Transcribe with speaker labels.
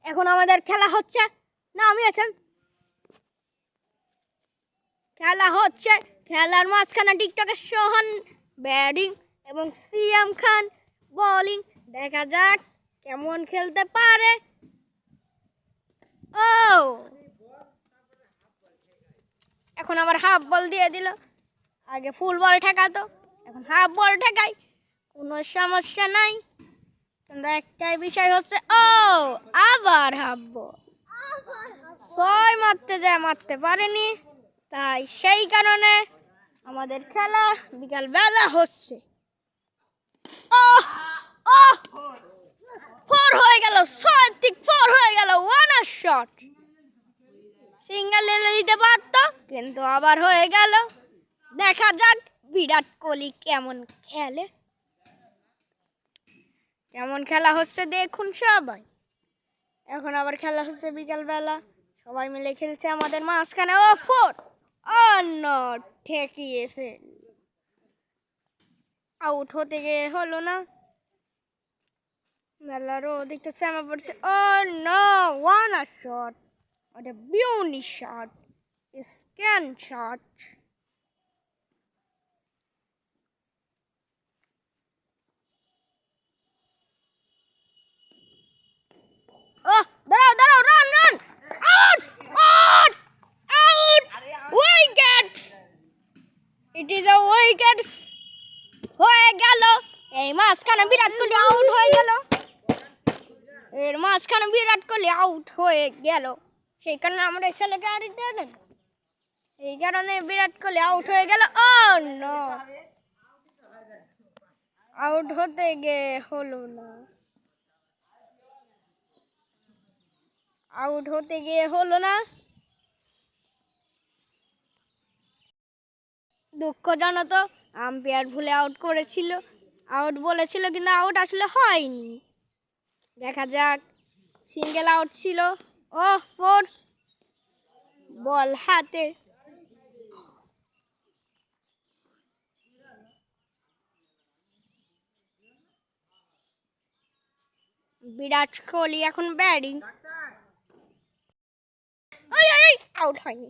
Speaker 1: এখন আমাদের খেলা হচ্ছে না, আমি আছেন খেলা হচ্ছে। খেলার মাঝখানে টিকটকের সোহান ব্যাটিং এবং সিএম খান বোলিং। দেখা যাক কেমন খেলতে পারে। ও এখন আবার হাফ বল দিয়ে দিল। আগে ফুল বল ঠেকাতো, এখন হাফ বল ঠেকাই, কোনো সমস্যা নাই। কিন্তু একটাই বিষয় হচ্ছে আবার হাফ বল, 6 মারতে যায় মারতে পারেনি। তাই সেই কারণে আমাদের খেলা বিকাল বেলা হচ্ছে। ফোর হয়ে গেল, 6-4 হয়ে গেল। ওয়ানার শট, সিঙ্গেল এনে দিতে পারত কিন্তু আবার হয়ে গেল। দেখা যাক বিরাট কোহলি কেমন খেলে। কেমন খেলা হচ্ছে দেখুন সবাই। এখন আবার খেলা হচ্ছে বিকাল বেলা, সবাই মিলে খেলছে আমাদের মাঝখানে। ফোর ঠেকিয়ে ফেল, আউট হতে গিয়ে হলো না। মেলারও দেখতে চামা পড়ছে। ওয়ানার শট, ওটা বিউনি শট, স্ক্যান শট। দাঁড়াও দাঁড়াও, run run, out out out, wicket. It is a wicket হয়ে গেল। এই মাঝখানে বিরাট কোহলি আউট হয়ে গেল। এর মাঝখানে বিরাট কোহলি আউট হয়ে গেল, সেই কারণে আমরা ছেলেকে আর দেন, এই কারণে বিরাট কোহলি আউট হয়ে গেল। আউট হতে গিয়ে হলো না, আউট হতে গিয়ে হলো না। দুঃখজনক তো, আম্পায়ার ভুলে আউট করেছিল, আউট বলেছিল কিন্তু আউট আসলে হয়নি। দেখা যাক, সিঙ্গেল আউট ছিল। ফোর বল হাতে। বিরাট কোহলি এখন ব্যাটিং। আউট হয়নি।